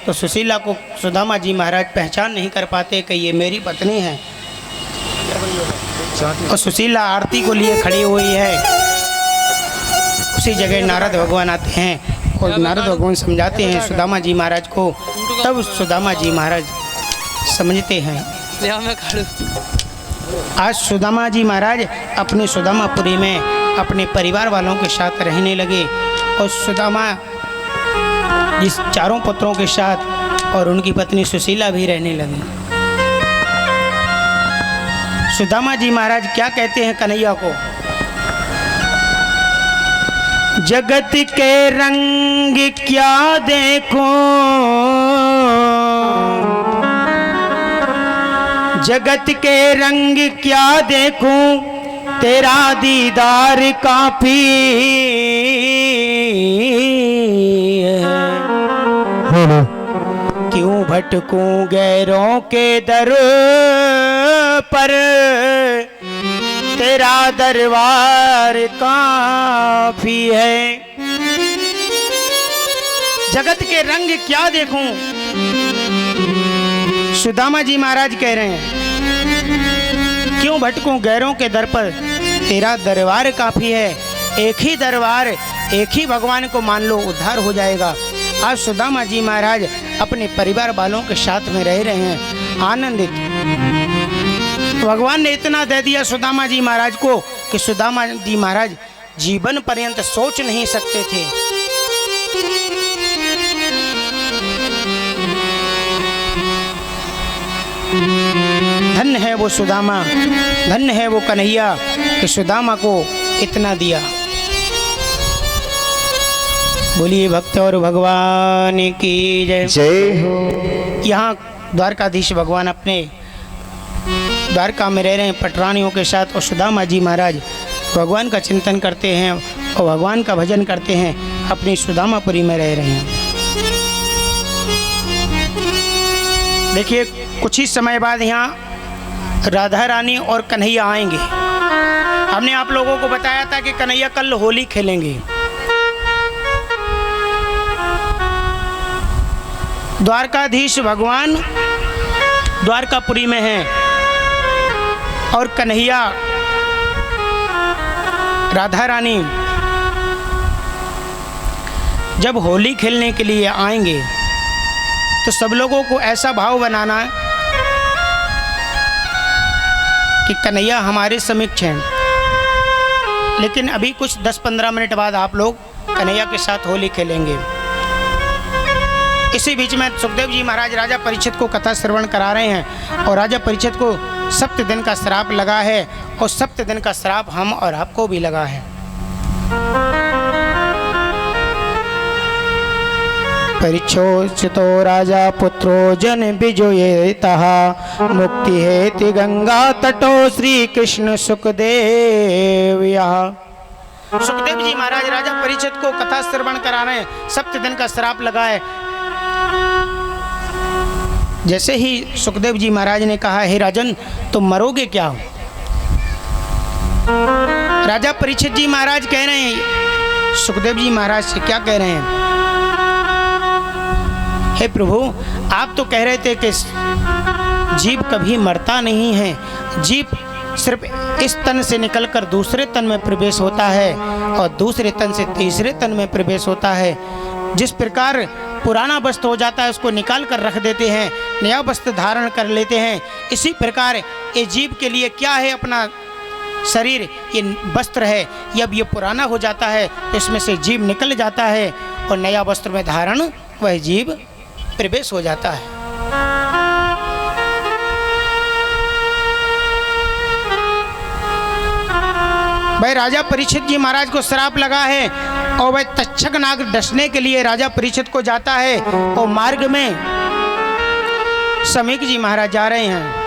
तो सुशीला को सुदामा जी महाराज पहचान नहीं कर पाते कि ये मेरी पत्नी है। और सुशीला आरती को लिए खड़ी हुई है। उसी जगह नारद भगवान आते हैं और नारद भगवान समझाते हैं सुदामा जी महाराज को। तब सुदामा जी महाराज समझते हैं। आज सुदामा जी महाराज अपने सुदामापुरी में अपने परिवार वालों के साथ रहने लगे और सुदामा जिस चारों पुत्रों के साथ और उनकी पत्नी सुशीला भी रहने लगी। सुदामा जी महाराज क्या कहते हैं कन्हैया को? जगत के रंग क्या देखूं, जगत के रंग क्या देखूं, तेरा दीदार काफी है। क्यों भटकूं गैरों के दर पर, तेरा दरबार काफी है। जगत के रंग क्या देखूं, सुदामा जी महाराज कह रहे हैं क्यों भटकूं गैरों के दर पर, तेरा दरबार काफी है। एक ही दरबार, एक ही भगवान को मान लो, उद्धार हो जाएगा। आज सुदामा जी महाराज अपने परिवार वालों के साथ में रह रहे हैं आनंदित। भगवान ने इतना दे दिया सुदामा जी महाराज को कि सुदामा जी महाराज जीवन पर्यंत सोच नहीं सकते थे। धन्य है वो सुदामा, धन्य है वो कन्हैया कि सुदामा को इतना दिया। बोलिए भक्त और भगवान की जय। जय हो। यहाँ द्वारकाधीश भगवान अपने द्वारका में रह रहे हैं पटरानियों के साथ और सुदामा जी महाराज भगवान का चिंतन करते हैं और भगवान का भजन करते हैं, अपनी सुदामापुरी में रह रहे हैं। देखिए कुछ ही समय बाद यहाँ राधा रानी और कन्हैया आएंगे। हमने आप लोगों को बताया था कि कन्हैया कल होली खेलेंगे। द्वारकाधीश भगवान द्वारकापुरी में हैं और कन्हैया राधा रानी जब होली खेलने के लिए आएंगे तो सब लोगों को ऐसा भाव बनाना कि कन्हैया हमारे समक्ष हैं, लेकिन अभी कुछ 10-15 मिनट बाद आप लोग कन्हैया के साथ होली खेलेंगे। इसी बीच में सुखदेव जी महाराज राजा परीक्षित को कथा श्रवण करा रहे हैं और राजा परीक्षित को 7 दिन का श्राप लगा है और 7 दिन का श्राप हम और आपको भी लगा है। परीक्षितो राजा पुत्रो जन विजयितः, मुक्ति हेति गंगा तटो श्री कृष्ण सुखदेव। सुखदेव जी महाराज राजा परीक्षित को कथा श्रवण करा रहे हैं, 7 दिन का श्राप लगा है। जैसे ही सुखदेव जी महाराज ने कहा हे राजन तुम मरोगे क्या हो, राजा परीक्षित जी महाराज कह रहे हैं सुखदेव जी महाराज से क्या कह रहे हैं, हे प्रभु आप तो कह रहे थे कि जीव कभी मरता नहीं है, जीव सिर्फ इस तन से निकलकर दूसरे तन में प्रवेश होता है और दूसरे तन से तीसरे तन में प्रवेश होता है। जिस प्रकार पुराना वस्त्र हो जाता है उसको निकाल कर रख देते हैं, नया वस्त्र धारण कर लेते हैं, इसी प्रकार ये जीव के लिए क्या है, अपना शरीर ये वस्त्र है, जब ये पुराना हो जाता है तो इसमें से जीव निकल जाता है और नया वस्त्र में धारण वह जीव प्रवेश हो जाता है। भाई राजा परीक्षित जी महाराज को श्राप लगा है और वह तक्षक नाग डसने के लिए राजा परीक्षित को जाता है और मार्ग में समीक जी महाराज जा रहे हैं।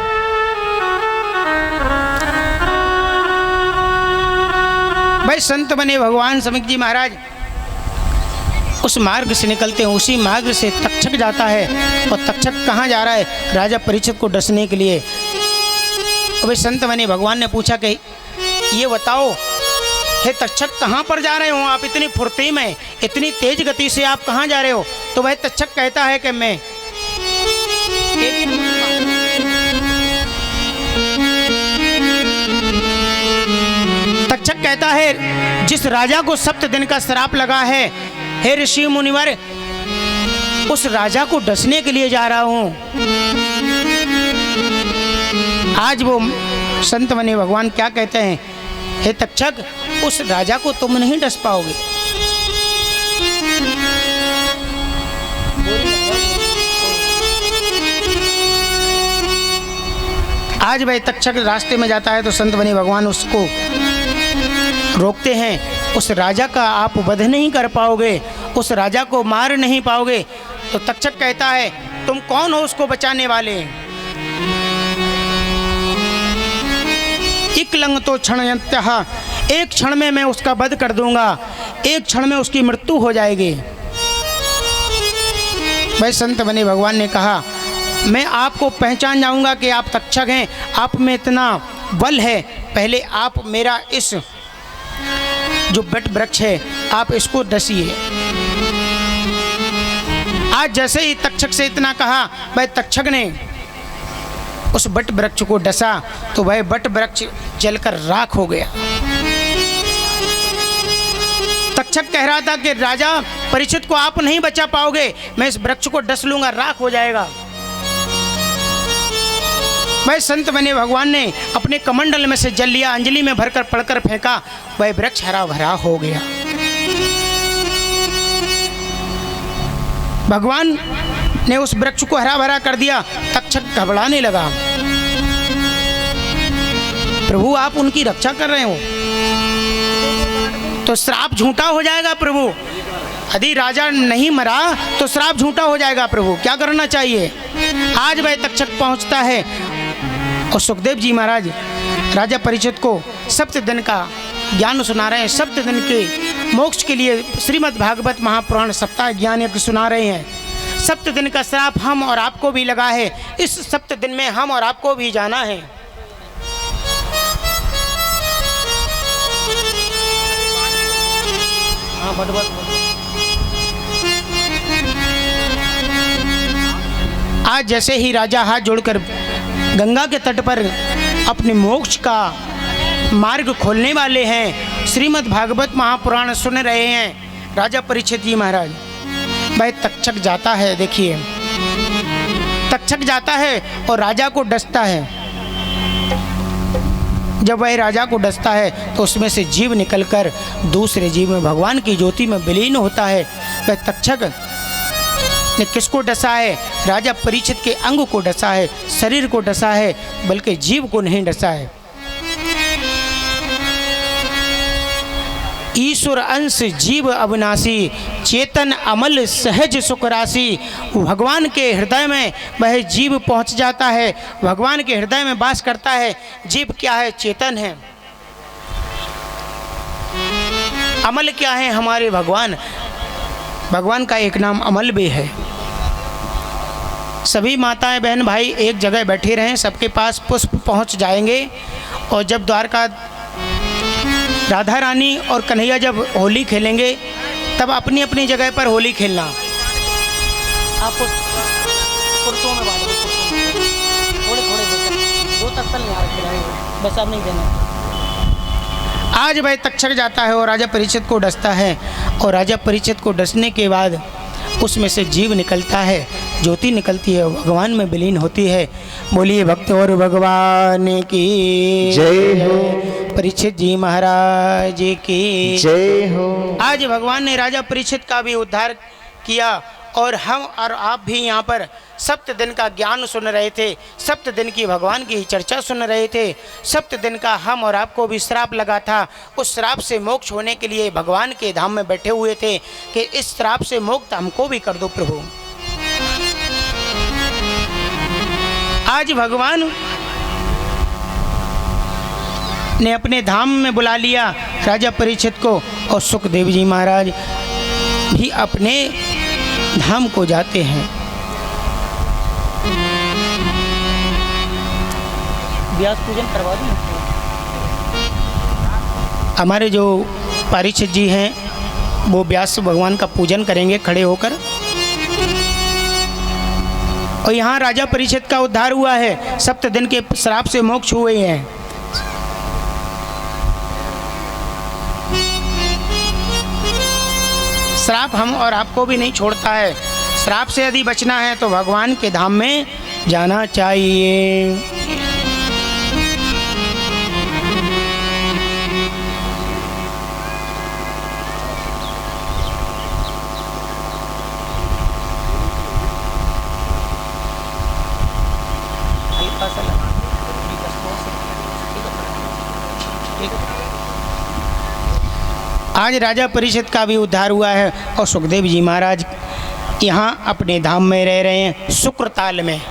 भाई संत बने भगवान समीक जी महाराज उस मार्ग से निकलते हैं, उसी मार्ग से तक्षक जाता है और तक्षक कहाँ जा रहा है, राजा परीक्षित को डसने के लिए। भाई संत बने भगवान ने पूछा कि ये बताओ हे तक्षक कहाँ पर जा रहे हो आप, इतनी फुर्ती में इतनी तेज गति से आप कहाँ जा रहे हो। तो वह तक्षक कहता है कि मैं तक्षक कहता है जिस राजा को 7 दिन का श्राप लगा है, हे ऋषि मुनिवर, उस राजा को डसने के लिए जा रहा हूं। आज वो संत बने भगवान क्या कहते हैं, हे तक्षक, उस राजा को तुम नहीं डस पाओगे। आज वह तक्षक रास्ते में जाता है तो संत बने भगवान उसको रोकते हैं। उस राजा का आप वध नहीं कर पाओगे, उस राजा को मार नहीं पाओगे। तो तक्षक कहता है तुम कौन हो उसको बचाने वाले? एक लंग तो क्षणयत्यः, एक क्षण में मैं उसका वध कर दूंगा, एक क्षण में उसकी मृत्यु हो जाएगी। भाई संत बने भगवान ने कहा मैं आपको पहचान जाऊंगा कि आप तक्षक हैं, आप में इतना बल है, पहले आप मेरा इस जो बट वृक्ष है आप इसको डसिए। आज जैसे ही तक्षक से इतना कहा, वह तक्षक ने उस बट वृक्ष को डसा तो वह बट वृक्ष जलकर राख हो गया। तक्षक कह रहा था कि राजा परीक्षित को आप नहीं बचा पाओगे, मैं इस वृक्ष को डस लूंगा, राख हो जाएगा। वह संत बने भगवान ने अपने कमंडल में से जल लिया, अंजलि में भरकर पड़कर फेंका, वह वृक्ष हरा भरा हो गया। भगवान ने उस वृक्ष को हरा भरा कर दिया। तक्षक घबराने लगा, प्रभु आप उनकी रक्षा कर रहे हो तो श्राप झूठा हो जाएगा प्रभु, यदि राजा नहीं मरा तो श्राप झूठा हो जाएगा प्रभु, क्या करना चाहिए? आज वह तक्षक पहुंचता है और सुखदेव जी महाराज राजा परीक्षित को 7 दिन का ज्ञान सुना रहे हैं। 7 दिन के मोक्ष के लिए श्रीमद् भागवत महापुराण सप्ताह ज्ञान यज्ञ सुना रहे हैं। 7 दिन का श्राप हम और आपको भी लगा है, इस 7 दिन में हम और आपको भी जाना है। आज जैसे ही राजा हाथ जोड़कर गंगा के तट पर अपने मोक्ष का मार्ग खोलने वाले हैं, श्रीमद् भागवत महापुराण सुन रहे हैं राजा परीक्षित जी महाराज, भाई तक्षक जाता है। देखिए तक्षक जाता है और राजा को डसता है। जब वह राजा को डसता है तो उसमें से जीव निकलकर दूसरे जीव में भगवान की ज्योति में विलीन होता है। वह तक्षक ने किसको डसा है? राजा परीक्षित के अंग को डसा है, शरीर को डसा है, बल्कि जीव को नहीं डसा है। ईश्वर अंश जीव अविनाशी, चेतन अमल सहज सुख राशि। भगवान के हृदय में वह जीव पहुंच जाता है, भगवान के हृदय में वास करता है। जीव क्या है? चेतन है। अमल क्या है? हमारे भगवान, भगवान का एक नाम अमल भी है। सभी माताएं बहन भाई एक जगह बैठे रहें, सबके पास पुष्प पहुंच जाएंगे। और जब द्वारका राधा रानी और कन्हैया जब होली खेलेंगे तब अपनी अपनी जगह पर होली खेलना। आप पुरुषों में बांट थोड़े थोड़े 2 तत्तल बस, आप नहीं देना। आज वह तक्षक जाता है और राजा परीक्षित को डसता है, और राजा परीक्षित को डसने के बाद उसमें से जीव निकलता है, ज्योति निकलती है, भगवान में विलीन होती है। बोलिए भक्त और भगवान की जय हो, परीक्षित जी महाराज की जय हो। आज भगवान ने राजा परीक्षित का भी उद्धार किया और हम और आप भी यहाँ पर 7 दिन का ज्ञान सुन रहे थे, 7 दिन की भगवान की चर्चा सुन रहे थे। 7 दिन का हम और आपको भी श्राप लगा था, उस श्राप से मोक्ष होने के लिए भगवान के धाम में बैठे हुए थे कि इस श्राप से मुक्त हमको भी कर दो प्रभु। आज भगवान ने अपने धाम में बुला लिया राजा परीक्षित को, और सुखदेव जी महाराज भी अपने धाम को जाते हैं। व्यास पूजन करवा दें। हमारे जो परीक्षित जी हैं वो व्यास भगवान का पूजन करेंगे खड़े होकर। और यहाँ राजा परीक्षित का उद्धार हुआ है, 7 दिन के श्राप से मोक्ष हुए हैं। श्राप हम और आपको भी नहीं छोड़ता है। श्राप से यदि बचना है तो भगवान के धाम में जाना चाहिए। आज राजा परीक्षित का भी उद्धार हुआ है और सुखदेव जी महाराज यहाँ अपने धाम में रह रहे हैं शुक्रताल में।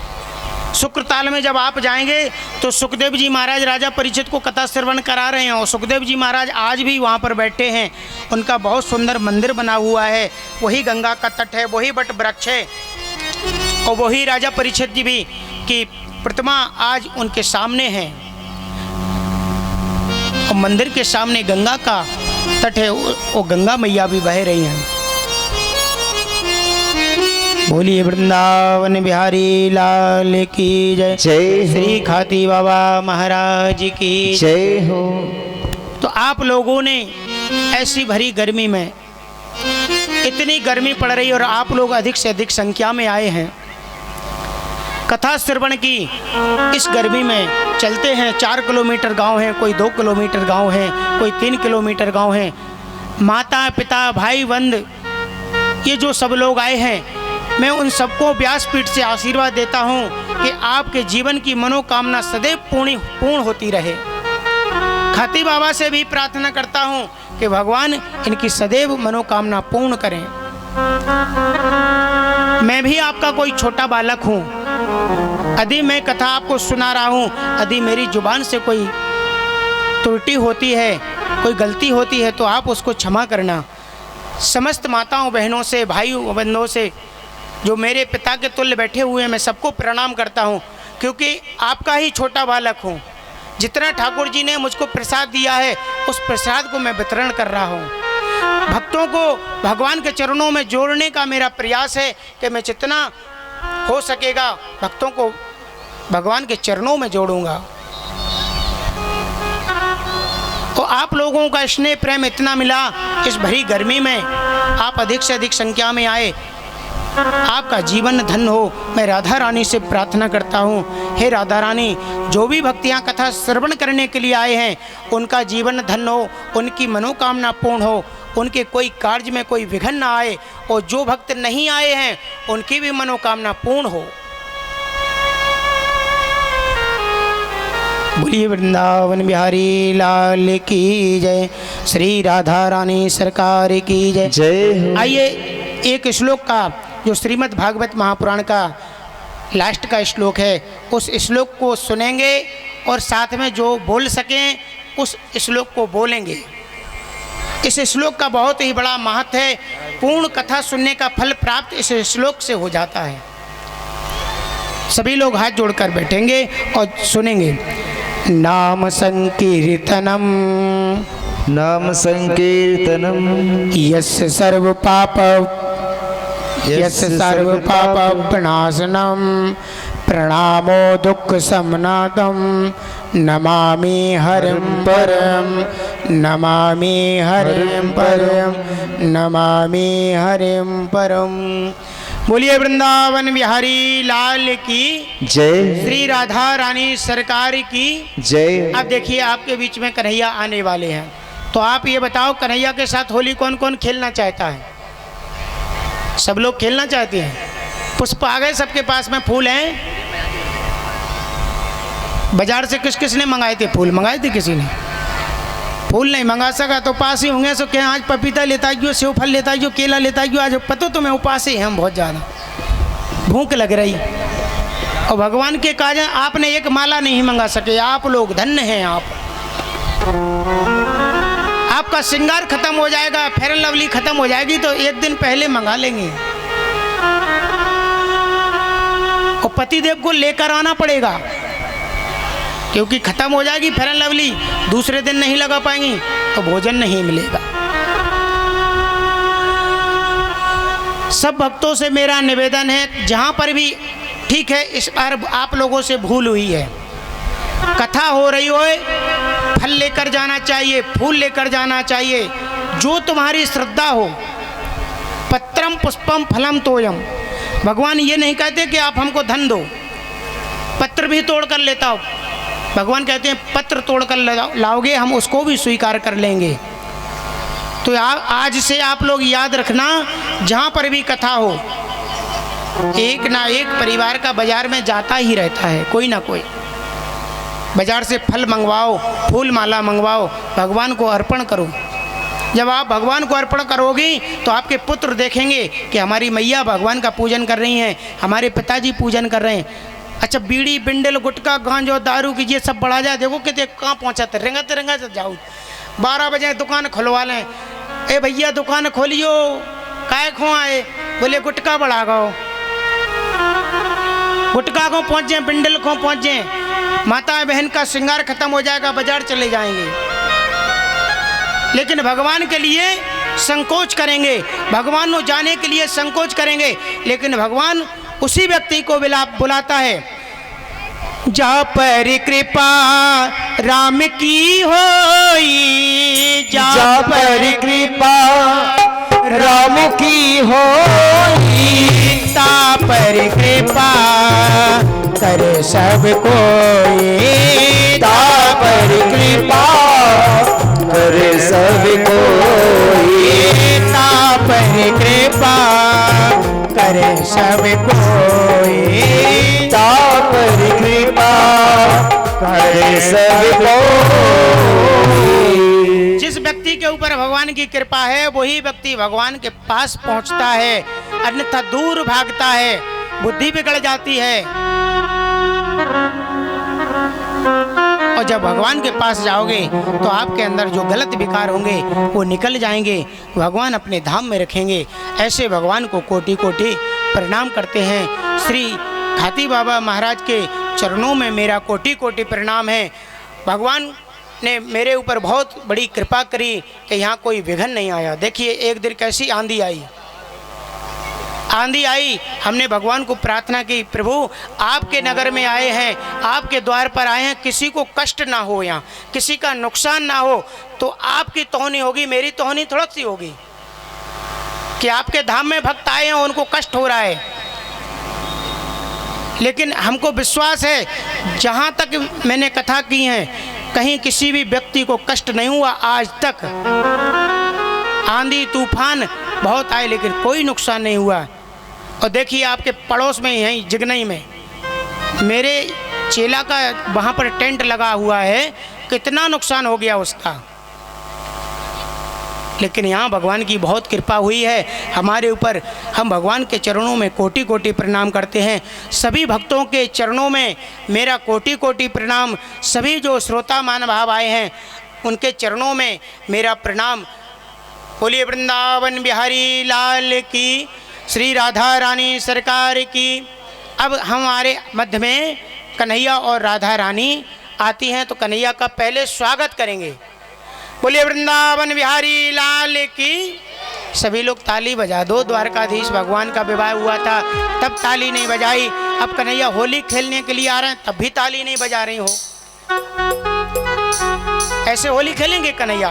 शुक्रताल में जब आप जाएंगे तो सुखदेव जी महाराज राजा परीक्षित को कथा श्रवण करा रहे हैं और सुखदेव जी महाराज आज भी वहाँ पर बैठे हैं। उनका बहुत सुंदर मंदिर बना हुआ है, वही गंगा का तट है, वही वट वृक्ष है और वही राजा परीक्षित जी भी की प्रतिमा आज उनके सामने है और मंदिर के सामने गंगा का तट है, वो गंगा मैया भी बह रही हैं। बोलिए वृंदावन बिहारी लाल की जय, जय श्री खाती बाबा महाराज की जय हो। तो आप लोगों ने ऐसी भरी गर्मी में, इतनी गर्मी पड़ रही और आप लोग अधिक से अधिक संख्या में आए हैं कथा श्रवण की। इस गर्मी में चलते हैं, 4 किलोमीटर गांव है, कोई 2 किलोमीटर गांव है, कोई 3 किलोमीटर गांव है। माता पिता भाई बंद ये जो सब लोग आए हैं, मैं उन सबको व्यासपीठ से आशीर्वाद देता हूं कि आपके जीवन की मनोकामना सदैव पूर्ण होती रहे। खाती बाबा से भी प्रार्थना करता हूं कि भगवान इनकी सदैव मनोकामना पूर्ण करें। मैं भी आपका कोई छोटा बालक हूं, यदि मैं कथा आपको सुना रहा हूं, यदि मेरी जुबान से कोई त्रुटि होती है, कोई गलती होती है तो आप उसको क्षमा करना। समस्त माताओं बहनों से, भाइयों बंधुओं से जो मेरे पिता के तुल्य बैठे हुए हैं, मैं सबको प्रणाम करता हूं क्योंकि आपका ही छोटा बालक हूं। जितना ठाकुर जी ने मुझको प्रसाद दिया है उस प्रसाद को मैं वितरण कर रहा हूं। भक्तों को भगवान के चरणों में जोड़ने का मेरा प्रयास है कि मैं जितना हो सकेगा भक्तों को भगवान के चरणों में जोड़ूंगा। तो आप लोगों का स्नेह प्रेम इतना मिला, इस भरी गर्मी में आप अधिक से अधिक संख्या में आए, आपका जीवन धन हो। मैं राधा रानी से प्रार्थना करता हूँ, हे राधा रानी, जो भी भक्त यहाँ कथा श्रवण करने के लिए आए हैं उनका जीवन धन हो, उनकी मनोकामना पूर्ण हो, उनके कोई कार्य में कोई विघ्न ना आए और जो भक्त नहीं आए हैं उनकी भी मनोकामना पूर्ण हो। बोलिए वृंदावन बिहारी लाल की जय, श्री राधा रानी सरकार की जय, जय हो। आइए एक श्लोक का जो श्रीमद् भागवत महापुराण का लास्ट का श्लोक है उस श्लोक को सुनेंगे और साथ में जो बोल सकें उस श्लोक को बोलेंगे। इस श्लोक का बहुत ही बड़ा महत्व है, पूर्ण कथा सुनने का फल प्राप्त इस श्लोक से हो जाता है। सभी लोग हाथ जोड़कर बैठेंगे और सुनेंगे। नाम संकीर्तनम, नाम संकीर्तनम, यस्य सर्व पाप विनाशनम, प्रणामो दुख समनादम, नमामि हरिं परम, नमामि हरिं परम, नमामि हरिं परम। बोलिए वृंदावन बिहारी लाल की जय, श्री राधा रानी सरकार की जय। अब देखिए आपके बीच में कन्हैया आने वाले हैं, तो आप ये बताओ कन्हैया के साथ होली कौन कौन खेलना चाहता है? सब लोग खेलना चाहते हैं। पुष्प आ गए सबके पास में, फूल हैं? बाजार से किस किस ने मंगाए थे? फूल मंगाए थे किसी ने? फूल नहीं मंगा सका तो पास ही होंगे। सो क्या आज पपीता लेता क्यों, सेव फल लेता क्यों, केला लेता क्यों? आज पता तो मैं उपास ही हम बहुत ज़्यादा भूख लग रही और भगवान के काज आपने एक माला नहीं मंगा सके। आप लोग धन्य हैं। आपका श्रृंगार खत्म हो जाएगा, फेयर एंड लवली खत्म हो जाएगी तो एक दिन पहले मंगा लेंगे और पतिदेव को लेकर आना पड़ेगा क्योंकि खत्म हो जाएगी फेयर एंड लवली, दूसरे दिन नहीं लगा पाएंगी तो भोजन नहीं मिलेगा। सब भक्तों से मेरा निवेदन है, जहाँ पर भी ठीक है, इस बार आप लोगों से भूल हुई है। कथा हो रही हो, फल लेकर जाना चाहिए, फूल लेकर जाना चाहिए, जो तुम्हारी श्रद्धा हो। पत्रम पुष्पम फलम तोयम। भगवान ये नहीं कहते कि आप हमको धन दो, पत्र भी तोड़ कर लेता हो। भगवान कहते हैं पत्र तोड़ कर लाओगे, हम उसको भी स्वीकार कर लेंगे। तो आज से आप लोग याद रखना, जहाँ पर भी कथा हो, एक ना एक परिवार का बाजार में जाता ही रहता है, कोई ना कोई। बाजार से फल मंगवाओ, फूल माला मंगवाओ, भगवान को अर्पण करो। जब आप भगवान को अर्पण करोगी तो आपके पुत्र देखेंगे कि हमारी मैया भगवान का पूजन कर रही हैं, हमारे पिताजी पूजन कर रहे हैं। अच्छा, बीड़ी बिंडल गुटखा गांजा दारू की ये सब बढ़ा जाए, देखो कि कहाँ पहुँचाते, रेंगाते रेंगाते जाओ। 12 बजे दुकान खुलवा लें, ए भैया दुकान खोलियो, काय खो आए, बोले गुटखा बढ़ा गो, गुटखा को पहुँच जाए, बिंडल को पहुँच जाए, माता बहन का श्रृंगार खत्म हो जाएगा, बाजार चले जाएंगे। लेकिन भगवान के लिए संकोच करेंगे, भगवान को जाने के लिए संकोच करेंगे, लेकिन भगवान उसी व्यक्ति को बुलाता है जा पर कृपा राम की होई, जा पर कृपा राम की होई, ता पर कृपा करे सब कोई, ता पर कृपा करे सब कोई, ता पर कृपा करे सब कोई, ता पर कृपा करे सब कोई। जिस व्यक्ति के ऊपर भगवान की कृपा है वही व्यक्ति भगवान के पास पहुंचता है, अन्यथा दूर भागता है, बुद्धि बिगड़ जाती है। और जब भगवान के पास जाओगे तो आपके अंदर जो गलत विकार होंगे वो निकल जाएंगे, भगवान अपने धाम में रखेंगे। ऐसे भगवान को कोटि कोटि प्रणाम करते हैं। श्री खाती बाबा महाराज के चरणों में मेरा कोटि कोटि प्रणाम है। भगवान ने मेरे ऊपर बहुत बड़ी कृपा करी कि यहाँ कोई विघ्न नहीं आया। देखिए एक दिन कैसी आंधी आई, आंधी आई, हमने भगवान को प्रार्थना की, प्रभु आपके नगर में आए हैं, आपके द्वार पर आए हैं, किसी को कष्ट ना हो, यहाँ किसी का नुकसान ना हो, तो आपकी तोहनी होगी, मेरी तोहनी थोड़ा सी होगी कि आपके धाम में भक्त आए हैं, उनको कष्ट हो रहा है। लेकिन हमको विश्वास है, जहाँ तक मैंने कथा की है, कहीं किसी भी व्यक्ति को कष्ट नहीं हुआ आज तक। आंधी तूफान बहुत आए लेकिन कोई नुकसान नहीं हुआ। और देखिए आपके पड़ोस में यहीं जिगनई में मेरे चेला का वहाँ पर टेंट लगा हुआ है, कितना नुकसान हो गया उसका। लेकिन यहाँ भगवान की बहुत कृपा हुई है हमारे ऊपर। हम भगवान के चरणों में कोटि कोटि प्रणाम करते हैं। सभी भक्तों के चरणों में मेरा कोटि कोटि प्रणाम। सभी जो श्रोता मान भाव आए हैं उनके चरणों में मेरा प्रणाम। बोलिए वृंदावन बिहारी लाल की, श्री राधा रानी सरकार की। अब हमारे मध्य में कन्हैया और राधा रानी आती हैं, तो कन्हैया का पहले स्वागत करेंगे। बोलिए वृंदावन बिहारी लाल की। सभी लोग ताली बजा दो। द्वारकाधीश भगवान का विवाह हुआ था तब ताली नहीं बजाई, अब कन्हैया होली खेलने के लिए आ रहे हैं तब भी ताली नहीं बजा रही हो। ऐसे होली खेलेंगे कन्हैया?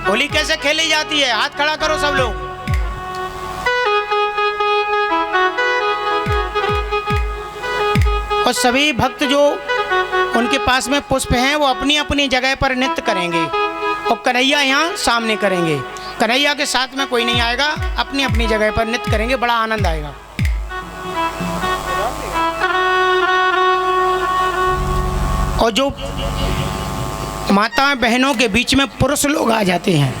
होली कैसे खेली जाती है? हाथ खड़ा करो सब लोग। और सभी भक्त जो उनके पास में पुष्प हैं वो अपनी अपनी जगह पर नृत्य करेंगे और कन्हैया यहाँ सामने करेंगे। कन्हैया के साथ में कोई नहीं आएगा, अपनी अपनी जगह पर नृत्य करेंगे, बड़ा आनंद आएगा। और जो माताएं बहनों के बीच में पुरुष लोग आ जाते हैं,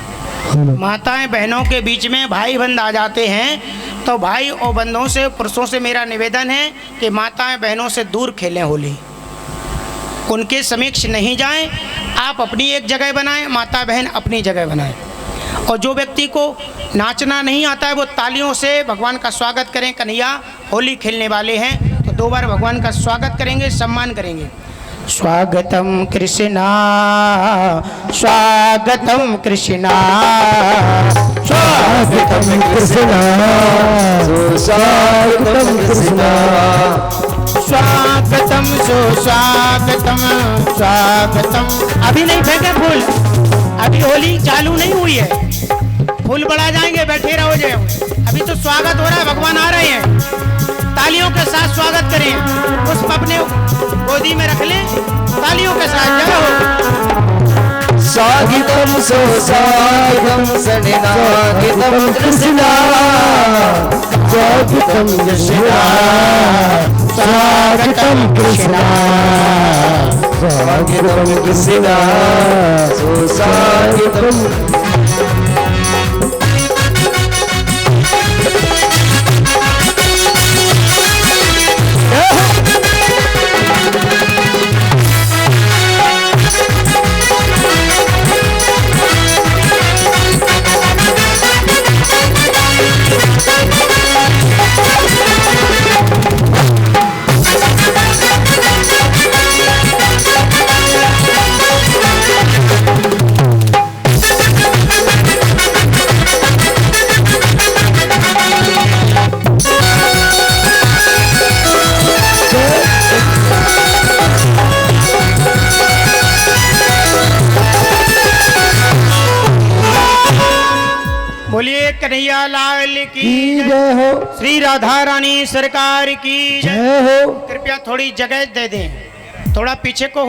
माताएं बहनों के बीच में भाई बंद आ जाते हैं, तो भाई और बंधों से पुरुषों से मेरा निवेदन है कि माताएं बहनों से दूर खेलें होली, उनके समक्ष नहीं जाएं। आप अपनी एक जगह बनाएं, माता बहन अपनी जगह बनाएं। और जो व्यक्ति को नाचना नहीं आता है वो तालियों से भगवान का स्वागत करें। कन्हैया होली खेलने वाले हैं तो 2 बार भगवान का स्वागत करेंगे, सम्मान करेंगे। स्वागतम कृष्णा, स्वागतम कृष्णा, स्वागतम कृष्णा, स्वागतम कृष्णा। स्वागतम स्वागतम। अभी नहीं फेंके फूल, अभी होली चालू नहीं हुई है, फूल बढ़ा जाएंगे, बैठे रहो जो। अभी तो स्वागत हो रहा है, भगवान आ रहे हैं, तालियों के साथ स्वागत करें। पुष्प अपने गोदी में रख लें, तालियों के साथ जय हो। स्वागतम सुस्वागतम सनिनागतम कृष्णा, स्वागतम कृष्णा, स्वागतम कृष्णा, स्वागतम कृष्णा, सुस्वागतम। बोलिए कन्हैया लाल की जय हो, श्री राधा रानी सरकार की जय हो। कृपया थोड़ी जगह दे दें, थोड़ा पीछे को